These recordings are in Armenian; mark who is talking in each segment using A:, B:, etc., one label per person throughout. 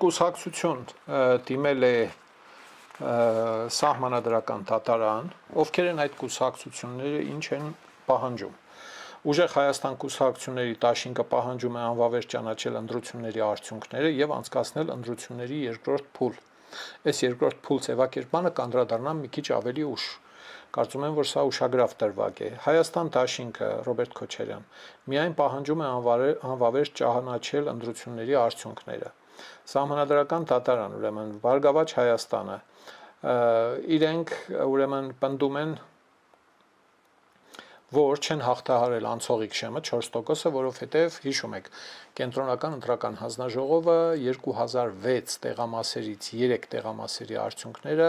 A: կուսակցություն դիմել է սահմանադրական դատարան, ովքեր են այդ կուսակցությունները, ինչ են պահանջում։ Ուժեղ Հայաստան կուսակցությունների դաշինքը պահանջում է անվավեր ճանաչել ընտրությունների արդյունքները եւ անցկացնել ընտրությունների երկրորդ փուլ։ Այս երկրորդ փուլ ձևակերպմանը կանդրադառնամ մի քիչ ավելի ուշ։ Կարծում եմ, որ սա ուշագրավ դրվագ է։ Հայաստան դաշինքը Ռոբերտ Քոչարյան միայն պահանջում է անվավեր ճանաչել ընտրությունների արդյունքները։ Սահմանադրական դատարան, ուրեմն Բարգավաճ Հայաստանը, իրենք ուրեմն պնդում են, որ չեն հաղթահարել անցողիկ շեմը 4%-ը, որովհետև հիշում եք, կենտրոնական ընտրական հանձնաժողովը 2006 տեղամասերից 3 տեղամասերի արդյունքները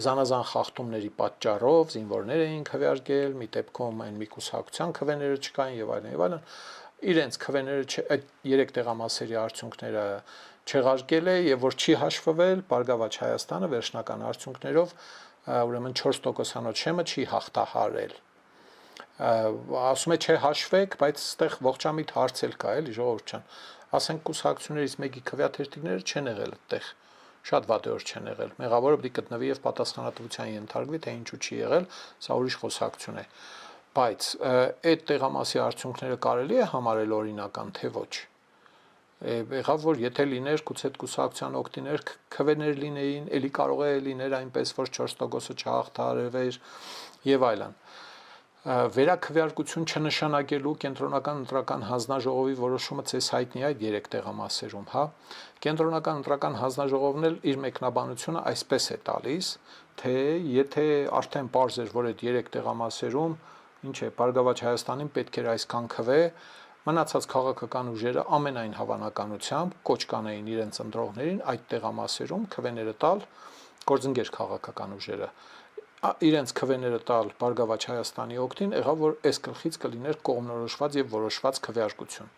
A: զանազան խախտումների պատճառով զինվորներ էին քվեարկել, մի դեպքում այն մի կուսակցության քվեները չկային եւ այլն, իրենց քվեները այդ 3 տեղամասերի արդյունքները չեղարկել է եւ որ չի հաշվվել Բարգավաճ Հայաստանը վերջնական արդյունքներով ուրեմն 4%-անոց շեմը չի հաղթահարել։ Ասում է չէ հաշվեք, բայց այստեղ ողջամիտ հարց էլ կա, էլի ժողովուրդ ջան։ Ասենք կուսակցություններից մեկի քվեաթերթիկները չեն եղել այդտեղ։ Շատ վատեոր չեն եղել։ Մեղավորը պետք է գտնվի եւ պատասխանատվության ենթարկվի, թե ինչու չի եղել, սա ուրիշ խոսակցություն է։ Բայց այդ տեղամասի արդյունքները կարելի է համարել օրինական, թե ոչ։ Եղավ որ եթե լիներ գուցե այդ կուսակցության օգտիներ քվեներ լինեին, ելի կարող է լիներ այնպես որ 4%-ը չհաղթահարվեր եւ այլն։ Վերաքվեարկություն չնշանակելու կենտրոնական ընտրական հանձնաժողովի որոշումը ցես հայտնի է այդ 3 տեղամասերում, հա։ Կենտրոնական ընտրական հանձնաժողովն էլ իր մեկնաբանությունը այսպես է տալիս, թե եթե արդեն պարզ էր, որ այդ 3 տեղամասերում, ինչ է, Բարգավաճ Հայաստանին պետք էր այսքան քվե, մնացած քաղաքական ուժերը ամենայն հավանականությամբ կոչ կանեին իրենց ընտրողներին այդ տեղամասերում քվեները տալ գործընկեր քաղաքական ուժերը իրենց քվեները տալ Բարգավաճ Հայաստանի օգտին, եղավ որ այս գլխից կլիներ կողմնորոշված եւ որոշված քվեարկություն։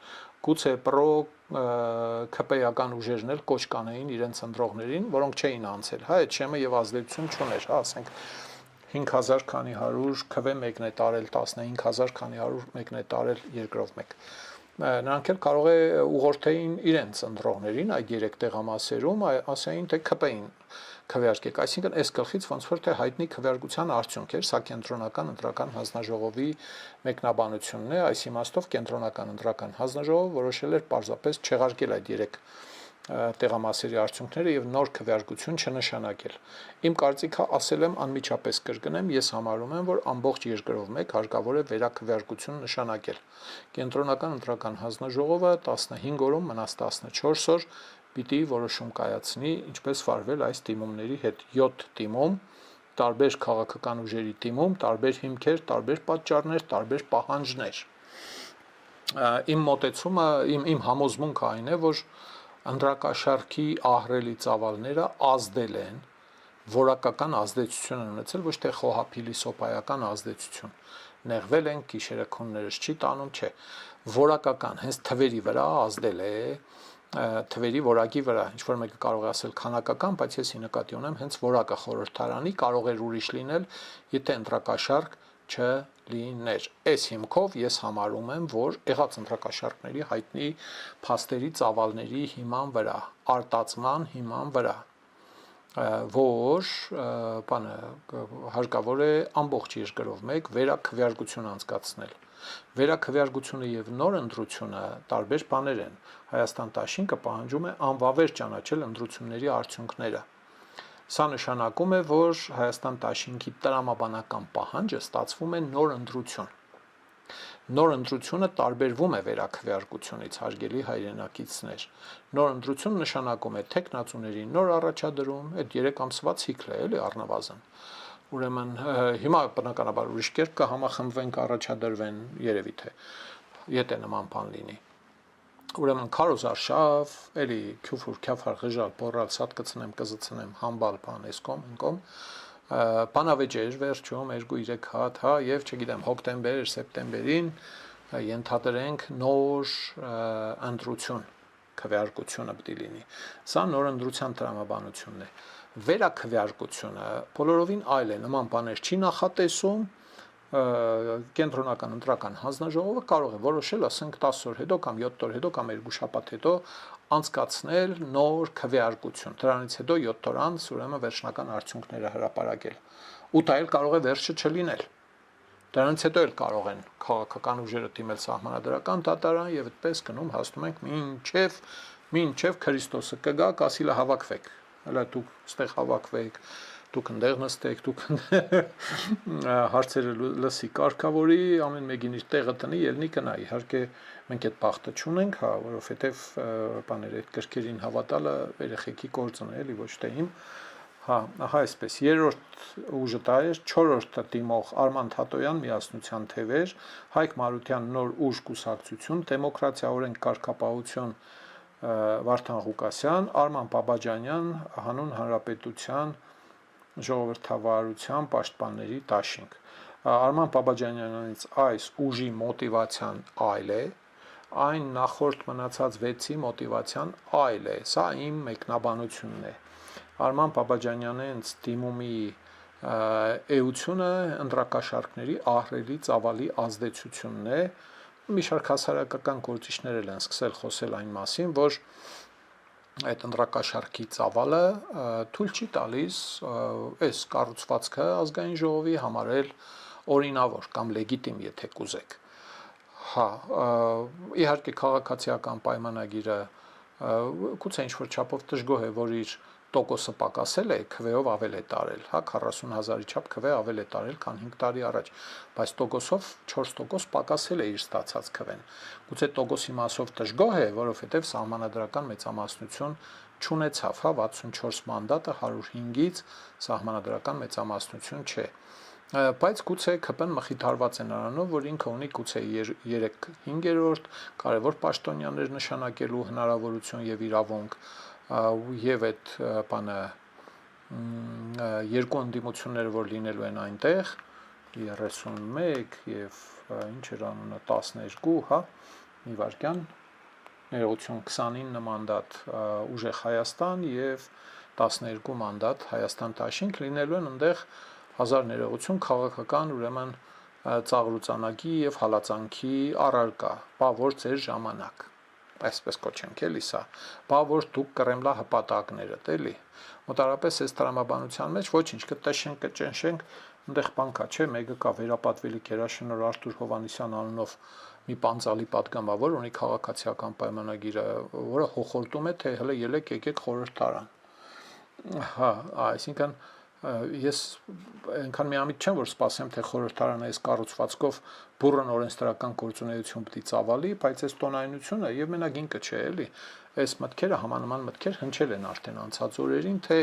A: Գուցե պրո ԿՊ-ական ուժերն էլ կոչ կանեին իրենց ընտրողներին, որոնք չէին անցել, հա, այդ շեմը եւ ազդեցություն չուներ, հա, ասենք 5000 քանի 100 քվե մեկն է տարել 15000 քանի 100 մեկն է տարել երկրով մեկ։ Նրանք էլ կարող է ուղղորդեին իրենց ընտրողներին այդ 3 տեղամասերում, ասային թե ԿՊ-ին քվեարկեք, այսինքն այս գլխից ոնց որ թե հայտնի քվեարկության արդյունք էր, սա կենտրոնական ընտրական հանձնաժողովի մեկնաբանությունն է, այս իմաստով կենտրոնական ընտրական հանձնաժողովը որոշել էր պարզապես չեղարկել այդ 3 տեղամասերի արդյունքները եւ նոր քվեարկություն չնշանակել։ Իմ կարծիքը ասել եմ անմիջապես կրկնեմ, ես համարում եմ, որ ամբողջ երկրով մեկ հարկավոր է վերաքվեարկություն նշանակել։ Կենտրոնական ընտրական հանձնաժողովը 15 օրում մնաց 14 օր պիտի որոշում կայացնի, ինչպես վարվել այս դիմումների հետ 7 դիմում, տարբեր քաղաքական ուժերի դիմում, տարբեր հիմքեր, տարբեր պատճառներ, տարբեր պահանջներ։ Իմ մոտեցումը, իմ համոզմունքը այն է, որ ընտրակաշառքի ահռելի ծավալները ազդել են, որակական ազդեցություն են ունեցել, ոչ թե խոհափիլիսոփայական ազդեցություն։ Նեղվել են, գիշերը քուններս չի տանում, չէ, որակական, հենց թվերի վրա ազդել է, թվերի որակի վրա, ինչ որ մեկը կարող է ասել քանակական, բայց ես նկատի ունեմ հենց որակը խորհրդարանի կարող էր ուրիշ լինել, եթե ընտրակաշառք չլիներ։ Այս հիմքով ես համարում եմ, որ եղած ընտրակաշառքների հայտնի փաստերի ծավալների հիման վրա, արտացման հիման վրա, որ բանը հարկավոր է ամբողջ երկրով մեկ վերաքվեարկություն անցկացնել։ Վերաքվեարկությունը եւ նոր ընտրությունը տարբեր բաներ են։ Հայաստան դաշինքը պահանջում է անվավեր ճանաչել ընտրությունների արդյունքները։ Սա նշանակում է, որ Հայաստան դաշինքի տրամաբանական պահանջը ստացվում է նոր ընտրություն։ Նոր ընտրությունը տարբերվում է վերաքվեարկությունից, հարգելի հայրենակիցներ։ Նոր ընտրություն նշանակում է տեխնացուների նոր առաջադրում, այդ 3 ամսվա ցիկլ է, էլի առնվազն։ Ուրեմն հիմա բնականաբար ուրիշ կերպ կհամախմբվեն, կառաջադրվեն, երևի թե եթե նման բան լինի։ Ուրեմն քարոզարշավ, էլի քյուֆուր, քյաֆար, ղժալ, բորալ, սատկցնեմ, կզցնեմ, համբալ, բան, էսկոմ, ընկոմ, բանավեճեր, վերջում 2-3 հատ, հա, եւ չգիտեմ, հոկտեմբեր, սեպտեմբերին ենթադրենք նոր ընտրություն, քվեարկությունը պետք է լինի։ Սա նոր ընտրության տրամաբանությունն է։ Վերաքվեարկությունը բոլորովին այլ է, նման բաներ չի նախատեսում, կենտրոնական ընտրական հանձնաժողովը կարող է որոշել, ասենք 10 օր հետո կամ 7 օր հետո կամ 2 շաբաթ հետո անցկացնել նոր քվեարկություն։ Դրանից հետո 7 օր անց ուրեմն վերջնական արդյունքները հրապարակել։ Ու դա էլ կարող է վերջը չլինել։ Դրանից հետո էլ կարող են քաղաքական ուժերը դիմել սահմանադրական դատարան եւ այդպես գնում հասնում ենք մինչև Քրիստոսը կգա, կասիլը հավաքվեք։ Հələ դուք ստեղ հավաքվեք, դուք ընդեղ նստեք, դուք հարցերը լսի կարգավորի, ամեն մեկին իր տեղը տնի, ելնի կնա։ Իհարկե մենք այդ բախտը չունենք, հա, որովհետեւ բաները այդ կրկերին հավատալը երեխեքի գործն է, էլի ոչ թե իմ։ Հա, ահա այսպես։ Երրորդ ուժը դա էր, չորրորդը դիմող Արման Թատոյան միասնության թևեր, Հայկ Մարության նոր ուժ կուսակցություն, դեմոկրատիա օրենք կարգապահություն Վարդան Ղուկասյան, Արման Բաբաջանյան, հանուն հանրապետության ժողովրդավարության պաշտպանների դաշինք։ Արման Բաբաջանյանից այս ուժի մոտիվացիան այլ է, այն նախորդ մնացած 6-ի մոտիվացիան այլ է։ Սա իմ մեկնաբանությունն է։ Արման Բաբաջանյանից դիմումի էությունը ընտրակաշարքների ահռելի ծավալի ազդեցությունն է։ Մի շարք հասարակական գործիչներ են սկսել խոսել այն մասին, որ այդ ընտրակաշարքի ծավալը թույլ չի տալիս այս կառուցվածքը ազգային ժողովի համարել օրինավոր կամ լեգիտիմ, եթե կուզեք։ Հա, իհարկե քաղաքացիական պայմանագիրը գուցե ինչ-որ չափով դժգոհ է, որ իր տոկոսը պակասել է, քվեով ավել է տարել, հա 40,000-ի չափ քվե ավել է տարել, քան 5 տարի առաջ, բայց տոկոսով 4% պակասել է իր ստացած քվեն։ Գուցե տոկոսի մասով դժգոհ է, որովհետև սահմանադրական մեծամասնություն չունեցավ, հա 64 մանդատը 105-ից սահմանադրական մեծամասնություն չէ։ Բայց գուցե ԿՊ-ն մխիթարված է նրանով, որ ինքը ունի գուցե 3/5 կարևոր պաշտոնյաներ նշանակելու հնարավորություն եւ իրավունք եւ այդ բանը երկու ընդդիմությունները, որ լինելու են այնտեղ 31 եւ ինչ էր անունը 12, հա, մի վարքյան ներողություն 29 մանդատ ուժեղ Հայաստան եւ 12 մանդատ Հայաստան դաշինք լինելու են այնտեղ հազար ներողություն քաղաքական ուրեմն ծաղրուծանակի եւ հալածանքի առարկա, բա որ ձեր ժամանակ, այսպես կոչենք էլի սա, բա որ դուք Կրեմլա հպատակներդ էլի, մոտարապես այս տրամաբանության մեջ ոչինչ կտաշենք, կճնշենք, այնտեղ բան կա, չէ, մեկը կա վերապատվելի գերաշնորհ Արտուր Հովհաննիսյան անունով մի պանծալի պատգամավոր ունի քաղաքացիական պայմանագիրը, որը հոխորտում է, թե հələ եկեք խորհրդարան։ Հա, այսինքն ես այնքան միամիտ չեմ, որ սպասեմ, թե խորհրդարանը այս կառուցվածքով բուռն օրենսդրական գործունեություն պիտի ծավալի, բայց այս տոնայնությունը եւ մենակ ինքը չէ, էլի, այս մտքերը համանման մտքեր հնչել են արդեն անցած օրերին, թե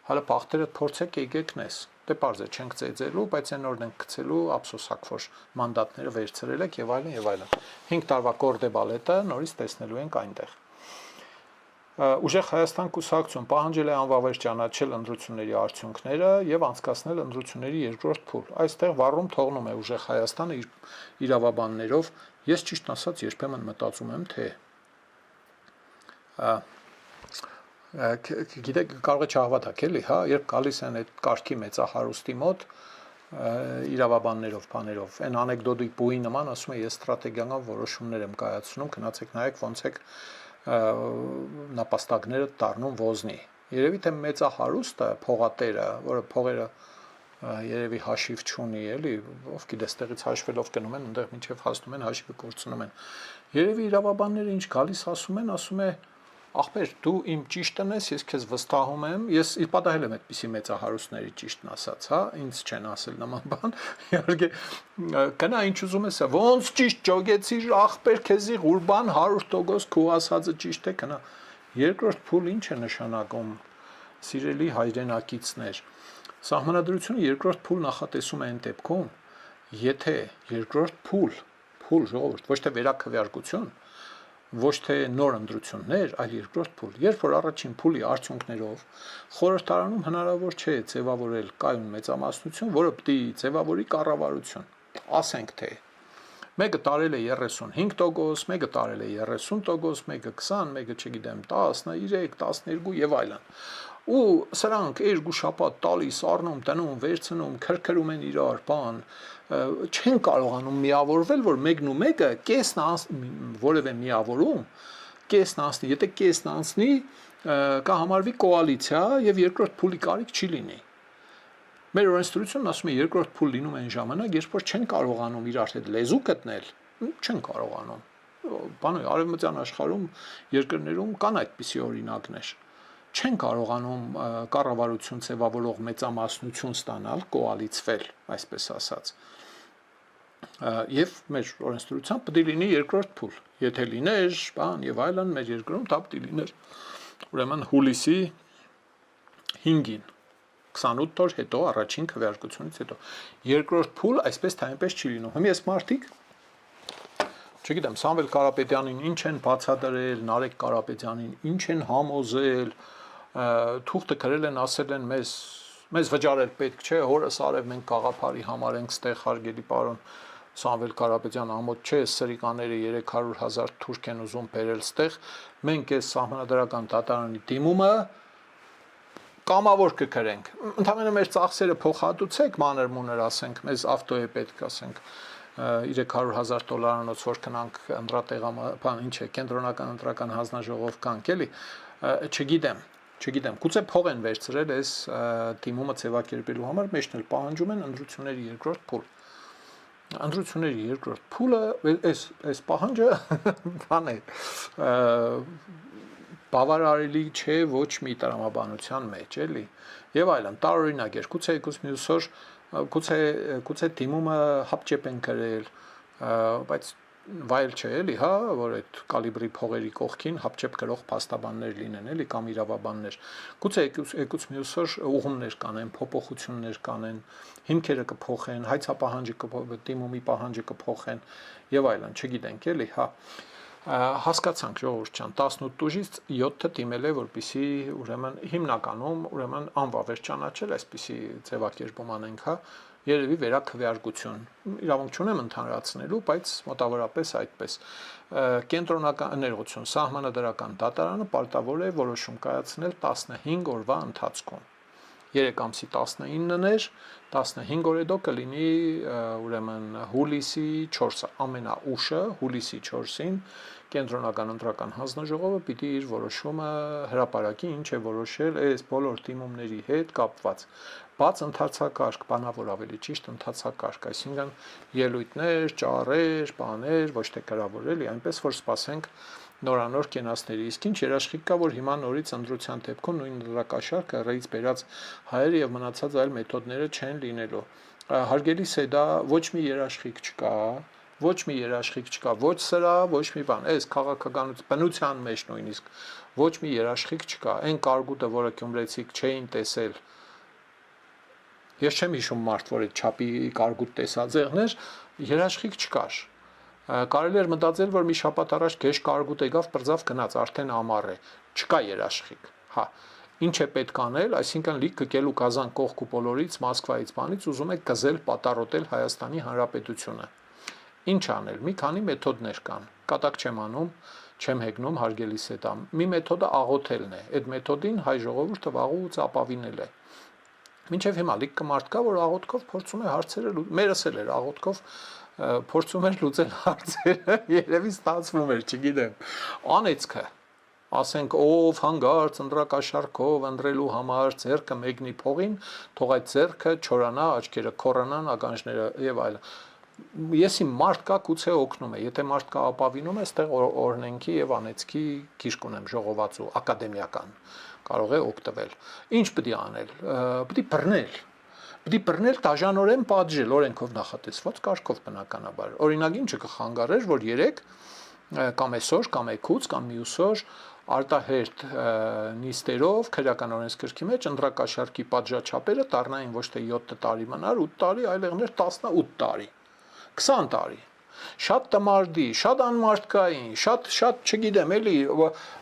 A: հələ բախտերը փորձեք եկեք նես։ Դե պարզ է, չենք ծեծելու, բայց այն օրն ենք գցելու ափսոսակ, որ մանդատները վերցրել եք եւ այլն եւ այլն։ 5 տարվա կորդե բալետը նորից տեսնելու ենք այնտեղ։ Ուժեղ Հայաստան կուսակցություն պահանջել է անվավեր ճանաչել ընտրությունների արդյունքները եւ անցկացնել ընտրությունների երկրորդ փուլ։ Այստեղ վառում թողնում է Ուժեղ Հայաստանը իր իրավաբաններով։ Ես ճիշտ ասած երբեմն մտածում եմ, թե գիտեք, կարող է չհավատաք էլի, հա, երբ գալիս են այդ կարգի մեծահարուստի մոտ իրավաբաններով, բաներով, այն անեկդոտիկ բուի նման ասում է ես ստրատեգիական որոշումներ եմ կայացնում, գնացեք նայեք ոնց եք նապաստակները դառնում ոզնի։ Երևի թե մեծահարուստը, փողատերը, որը փողերը երևի հաշիվ չունի, էլի, ով գիտես, տեղից հաշվելով գնում են, այնտեղ մինչև հասնում են հաշիվը կորցնում են։ Երևի իրավաբանները ինչ գալիս ասում է ախպեր, դու իմ ճիշտն ես, ես քեզ վստահում եմ, ես իր պատահել եմ այդպիսի մեծահարուստների ճիշտն ասած, հա, ինձ չեն ասել նման բան, իհարկե կնա ինչ ուզում ես, ոնց ճիշտ ճոգեցիր, ախպեր քեզի ղուրբան 100% քո ասածը ճիշտ է, կնա։ Երկրորդ փուլ ինչ է նշանակում, սիրելի հայրենակիցներ։ Սահմանադրությունը երկրորդ փուլ նախատեսում է այն դեպքում, եթե երկրորդ փուլ ժողովուրդ, ոչ թե վերաքվեարկություն, ոչ թե նոր ընտրություններ, այլ երկրորդ փուլ։ Երբ որ առաջին փուլի արդյունքներով խորհրդարանում հնարավոր չէ ձևավորել կայուն մեծամասնություն, որը պիտի ձևավորի կառավարություն։ Ասենք թե մեկը տարել է 35%, մեկը տարել է 30%, մեկը 20, մեկը չգիտեմ 13, 12 եւ այլն։ ու սրանք երկու շաբաթ տալիս առնում, տնում, վերցնում, քրքրում են իրար, բան, չեն կարողանում միավորվել, որ մեկն ու մեկը կեսն որևէ միավորում, կեսն անցնի, եթե կեսն անցնի, կհամարվի կոալիցիա եւ երկրորդ փուլի կարիք չի լինի։ Մեր օրենսդրությունն ասում է երկրորդ փուլ լինում այն ժամանակ, երբ որ չեն կարողանում իրար հետ լեզու գտնել, չեն կարողանում։ Բանը արևմտյան աշխարհում երկրներում կան այդպիսի օրինակներ։ Չեն կարողանում կառավարություն ձևավորող մեծամասնություն ստանալ, կոալիցվել, այսպես ասած։ Եվ մեր օրենսդրությամբ պետք է լինի երկրորդ փուլ։ Եթե լիներ, բան եւ այլն մեր երկրում դա պետք է լիներ։ Ուրեմն հուլիսի 5-ին 28 օր հետո առաջին քվեարկությունից հետո երկրորդ փուլ այսպես թե այնպես չի լինում։ Հիմա ես մարդիկ չգիտեմ Սամվել Կարապետյանին ինչ են բացադրել, Նարեկ Կարապետյանին ինչ են համոզել, թուղթը գրել են, ասել են մեզ վճարել պետք չէ, հորս արև մենք գաղափարի համար ենք ստեղ հարգելի պարոն Սամվել Կարապետյան ամոթ չէ, սրիկաները 300,000 թուրք են ուզում բերել ստեղ, մենք այս սահմանադրական դատարանի դիմումը կամավոր կգրենք։ Ընդհանրապես մեր ծախսերը փոխհատուցեք, մանր-մունր ասենք, մեզ ավտո է պետք, ասենք 300,000 դոլարանոց որ գնանք բան ինչ է, կենտրոնական ընտրական հանձնաժողով կանք, էլի, չգիտեմ, գուցե փող են վերցրել այս դիմումը ձևակերպելու համար, մեջն էլ պահանջում են ընտրությունների երկրորդ փուլ։ Ընտրությունների երկրորդ փուլը այս պահանջը բան է բավարարելի չէ ոչ մի տրամաբանության մեջ, էլի։ Եվ այլն, տարօրինակ էր, գուցե դիմումը հապճեպ են գրել, բայց վայել չէ, էլի, հա, որ այդ կալիբրի փողերի կողքին հապճեպ գրող փաստաբաններ լինեն, էլի, կամ իրավաբաններ։ Գուցե եկուց մյուս օր ուղումներ կանեն, փոփոխություններ կանեն, հիմքերը կփոխեն, հայցապահանջը դիմումի պահանջը կփոխեն եւ այլն, չգիտենք, էլի, հա։ Հասկացանք ժողովուրդ ջան 18 ուժից 7-ը դիմել է որպեսի ուրեմն հիմնականում ուրեմն անվավեր ճանաչել այսպիսի ձևակերպում անենք հա երևի վերաքվեարկություն իրավունք չունեմ ընդհանրացնելու բայց մոտավորապես այդպես կենտրոնական ներողություն սահմանադրական դատարանը պարտավոր է որոշում կայացնել 15 օրվա ընթացքում 3 ամսի 19-ներ 15 օր հետո կլինի ուրեմն հուլիսի 4-ը ամենաուշը հուլիսի 4-ին կենտրոնական ընտրական հանձնաժողովը պիտի իր որոշումը հրապարակի ինչ է որոշել այս բոլոր դիմումների հետ կապված բաց ընթացակարգ բանավոր ավելի ճիշտ ընթացակարգ այսինքն ելույթներ ճառեր բաներ ոչ թե գրավորելի այնպես որ սպասենք նորանոր կենասների իսկ ինչ երաշխիք կա որ հիմա նորից ընտրության դեպքում նույն դրակաշարքը ռեից բերած հայերը եւ մնացած այլ մեթոդները չեն լինելու հարգելիս է դա ոչ մի երաշխիք չկա ոչ մի երաշխիք չկա ոչ սրա ոչ մի բան այս քաղաքականության բնության մեջ նույնիսկ ոչ մի երաշխիք չկա այն կարգուտը որը գյումրեցիք չէին տեսել ես չեմ հիշում մարդ որ այդ չափի կարգուտ տեսած եղներ երաշխիք չկար կարելի էր մտածել որ մի շաբաթ առաջ գեշ կարգուտ եկավ բրձավ գնաց արդեն ամառ է չկա երաշխիք հա ինչ է պետք անել այսինքն լիք կկելու կազան կողք ու բոլորից մոսկվայից բանից ուզում եք գզել պատառոտել Հայաստանի Հանրապետությունը ինչ անել մի քանի մեթոդներ կան կատակ չեմ անում չեմ հեգնում հարգելիս է դա մի մեթոդը աղոթելն է այդ մեթոդին հայ ժողովուրդը վաղուց ապավինել է մինչև հիմա լիք կմարդ կա որ աղոթքով փորձում է հարցերը մերս էլ էր աղոթքով փորձում էր լուծել հարցերը երևի ստացվում էր չգիտեմ անեցքը ասենք ով հանգարց ընտրակաշարքով ընտրելու համար ձեռքը մեկնի փողին թող այդ ձեռքը չորանա աչքերը քորանան ականջները եւ այլն ես իմ մարդ կա գուցե օգնում է եթե մարդ կա ապավինում է այստեղ օրենքի եւ անեցքի գիրք ունեմ ժողովածու ակադեմիական կարող է օգտվել ինչ պետք է անել պետք է բռնել դաժանորեն պատժել օրենքով նախատեսված կարգով բնականաբար օրինակ ինչը կխանգարեր որ 3 կամ այսօր կամ եկուց կամ մյուս օր արտահերտ նիստերով քրեական օրենսգրքի մեջ ընտրակաշարքի պատժաչափերը դառնային ոչ թե 7 տարի մնար 8 տարի այլ եղներ 18 տարի 20 տարի շատ տմարդի շատ անմարդկային շատ չգիտեմ էլի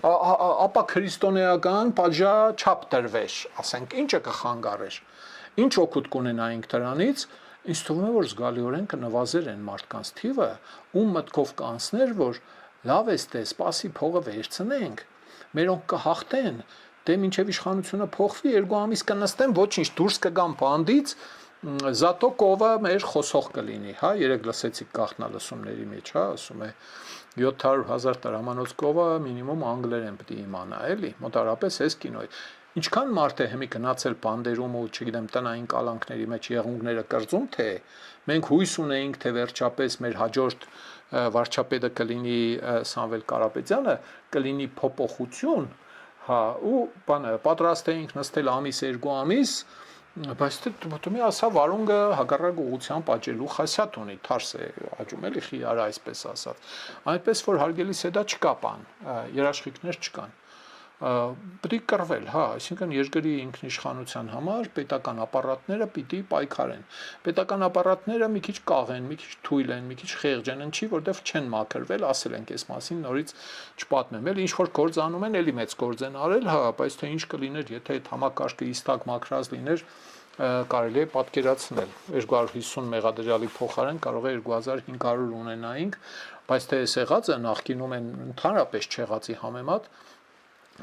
A: ապա քրիստոնեական պատժաչափ տրվեր ասենք ինչը կխանգարեր ինչ օգուտ կունենայինք դրանից ինձ թվում է որ զգալիորեն կնվազեր են մարդկանց թիվը ում մտքով կանցներ որ լավ է ստե սպասի փողը վերցնենք մերոնք կհաղթեն դե մինչև իշխանությունը փոխվի 2 ամիս կնստեն, ոչինչ, դուրս կգան բանդից, զատո կովը մեր խոսող կլինի, հա, երեք լսեցիք գաղտնալսումների մեջ, հա, ասում է 700,000 տրամանոց կովը մինիմում անգլերեն պետք է իմանա, էլի, մոտարապես էս կինոյ։ Ինչքան մարդ է հիմի գնացել բանդերում ու չգիտեմ տնային կալանքների մեջ եղունգները կրծում, թե մենք հույս ունեինք, թե վերջապես մեր հաջորդ վարչապետը կլինի Սամվել Կարապետյանը, կլինի փոփոխություն, հա, ու բանը պատրաստ էինք նստել ամիս 2 ամիս, բայց դե ասա վարունգը հակառակ ուղղությամբ աճելու խասյատ ունի, թարս է աճում էլի խիարը այսպես ասած։ Այնպես որ հարգելիս է դա չկա բան, երաշխիքներ չկան։ Պետք է կռվել, հա, այսինքն երկրի ինքնիշխանության համար պետական ապարատները պիտի պայքարեն։ Պետական ապարատները մի քիչ կաղեն, մի քիչ թույլ են, մի քիչ խեղճ են, ինչի որտեվ չեն մաքրվել, ասել ենք այս մասին նորից չպատմեմ, էլի ինչ որ գործ անում են, էլի մեծ գործ են արել, հա, բայց թե ինչ կլիներ, եթե այդ համակարգը իստակ մաքրած լիներ, կարելի է պատկերացնել 250 մեղադրյալի փոխարեն կարող է 2500 ունենայինք, բայց թե այս եղածը նախկինում են ընդհանրապես չեղածի համեմատ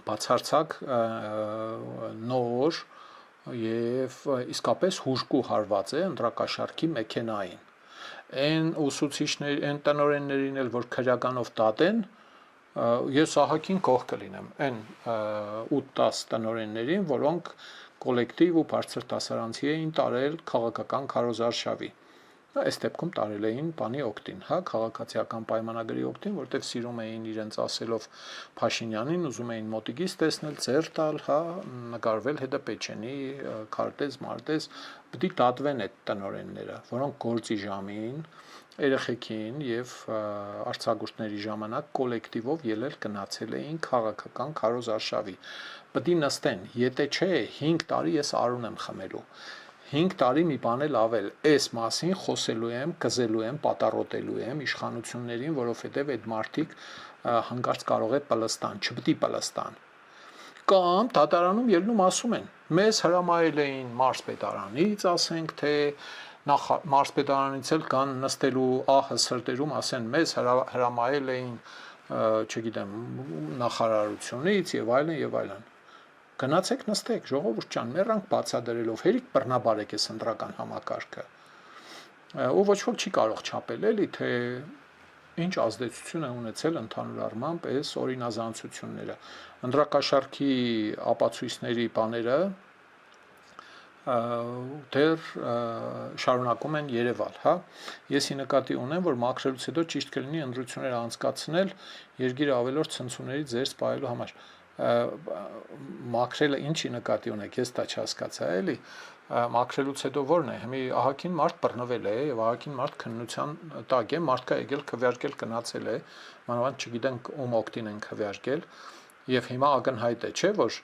A: բացարձակ նոր եւ իսկապես հուժկու հարված է ընտրակաշարքի մեքենային։ Այն ուսուցիչներ, այն տնօրեններին էլ որ քրեականով դատեն, ես ահագին կողք կլինեմ այն 8-10 տնօրեններին, որոնք կոլեկտիվ ու բարձր դասարանցի էին տարել քաղաքական քարոզարշավի։ Այս դեպքում տարել էին բանի օգտին, հա, քաղաքացիական պայմանագրի օգտին, որտեղ սիրում էին իրենց ասելով Փաշինյանին, ուզում էին մոտիկից տեսնել, ձեռ տալ, հա, նկարվել հետապեչենի, քարտեզ, մարտեզ, պետք է դատվեն այդ տնօրենները, որոնք գործի ժամին երեխեքին եւ արձակուրդների ժամանակ կոլեկտիվով ելել գնացել էին քաղաքական քարոզարշավի։ Պետք է նստեն, եթե չէ 5 տարի ես արուն եմ խմելու։ 5 տարի մի բան էլ ավել, այս մասին խոսելու եմ, կզելու եմ, պատառոտելու եմ իշխանություններին, որովհետև այդ մարդիկ հանկարծ կարող է պլստան, չպետք է պլստան։ Կամ դատարանում ելնում ասում են, մեզ հրամայել էին մարզպետարանից, ասենք, թե մարզպետարանից էլ կան նստելու ահը սրտերում, ասեն, մեզ հրամայել էին, չգիտեմ, նախարարությունից եւ այլն եւ այլն։ Գնացեք նստեք, ժողովուրդ ջան, մեռանք բացադրելով, հերիք բռնաբարեք այս ընտրական համակարգը։ Ու ոչ ոք չի կարող չափել էլի, թե ինչ ազդեցություն է ունեցել ընդհանուր առմամբ այս օրինազանցությունները։ Ընտրակաշարքի ապացույցների բաները դեռ շարունակում են երևալ, հա։ Եսի նկատի ունեմ, որ մաքրելուց հետո ճիշտ կլինի ընտրությունները անցկացնել երկիրը ավելորդ ցնցումների ձեր սպայելու համար։ Մաքրելը ինչի նկատի ունեք, ես դա չհասկացա, էլի։ Մաքրելուց հետո ո՞րն է։ Հիմի ահագին մարդ բռնվել է եւ ահագին մարդ քննության տակ է, մարդկա եկել քվեարկել գնացել է, մանավանդ չգիտենք ում օգտին են քվեարկել եւ հիմա ակնհայտ է, չէ՞ որ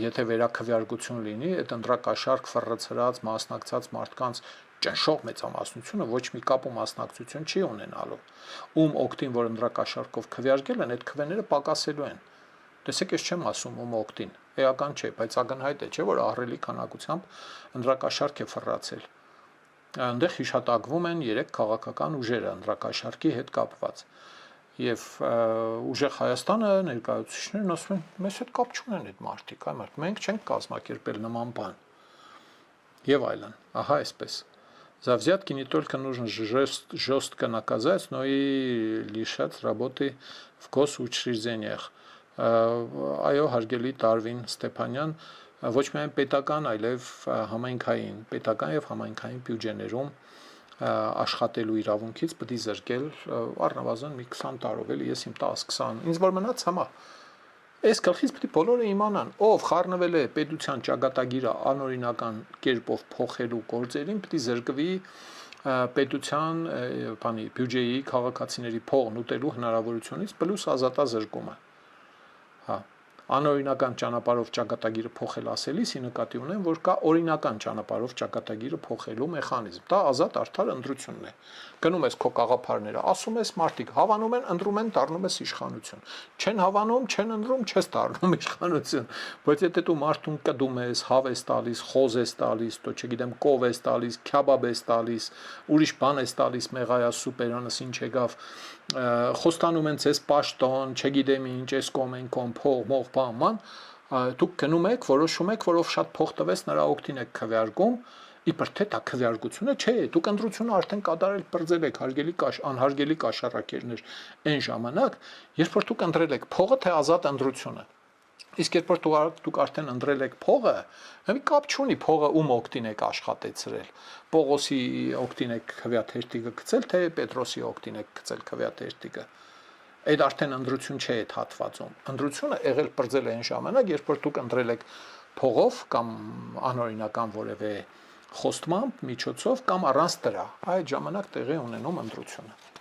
A: եթե վերաքվեարկություն լինի, այդ ընտրակաշարք ֆռռացած մասնակցած մարդկանց ճնշող մեծամասնությունը ոչ մի կապ ու մասնակցություն չի ունենալու։ Ում օգտին որ ընտրակաշարքով քվեարկել են, այդ քվեները պակասելու են։ Տեսեք, ես չեմ ասում ում օգտին, էական չէ, բայց ակնհայտ է, չէ՞ որ ահռելի քանակությամբ ընտրակաշարք է ֆռռացել։ Այնտեղ հիշատակվում են 3 քաղաքական ուժերը ընտրակաշարքի հետ կապված։ Եվ ուժեղ Հայաստանը ներկայացուցիչներն ասում են, մեզ հետ կապ չունեն այդ մարդիկ, այ մարդ, մենք չենք կազմակերպել нման բան։ Եվ այլն, ահա այսպես։ За взятки не только нужно жестко наказать, но и лишать работы в госучреждениях. Այո, հարգելի Տարվին Ստեփանյան, ոչ միայն պետական, այլև համայնքային, պետական եւ համայնքային բյուջեներում աշխատելու իրավունքից պետք է զրկել առնվազն մի 20 տարով, էլի ես իմ 10-20, ինձ որ մնաց համա։ Այս գլխից պետք է բոլորը իմանան, ով խառնվել է պետության ճակատագիրը անօրինական կերպով փոխելու գործերին, պետք է զրկվի պետության բանի բյուջեի քաղաքացիների փողն ուտելու հնարավորությունից պլյուս ազատազրկումը։ Հա, անօրինական ճանապարհով ճակատագիրը փոխել ասելիս նկատի ունեմ, որ կա օրինական ճանապարհով ճակատագիրը փոխելու մեխանիզմ։ Դա ազատ արդար ընտրությունն է։ Գնում ես քո կաղապարները, ասում ես մարդիկ հավանում են, ընտրում են, դառնում ես իշխանություն։ Չեն հավանում, չեն ընտրում, չես դառնում իշխանություն։ Բայց եթե դու մարդուն կդում ես, հավ ես տալիս, խոզ ես տալիս, դու չգիտեմ, կով ես տալիս, քյաբաբ ես տալիս, ուրիշ բան ես տալիս, մեղայա սուպերանս ինչ եկավ, խոստանում են ցես պաշտոն, չգիտեմ ինչ, ես կոմ են կոմ փող, մող բան, Դուք գնում եք, որոշում եք, որով շատ փող տվես, նրա օգտին եք քվեարկում, իբր թե դա քվեարկությունը չէ, դուք ընտրությունը արդեն կատարել բրձել եք, անհարգելի կաշառակերներ այն ժամանակ, երբ որ դուք ընտրել եք փողը, թե ազատ ընտրությունը։ Իսկ երբ որ դուք արդեն ընտրել եք փողը, մի կապ չունի փողը ում օգտին եք աշխատեցրել։ Պողոսի օգտին եք քվեաթերթիկը գցել, թե Պետրոսի օգտին եք գցել քվեաթերթիկը։ Այդ արդեն ընտրություն չէ այդ հատվածում։ Ընտրությունը եղել բրձել այն ժամանակ, երբ որ դուք ընտրել եք փողով կամ անօրինական որևէ խոստմամբ, միջոցով կամ առանց դրա։ Այդ ժամանակ տեղի ունենում ընտրությունը։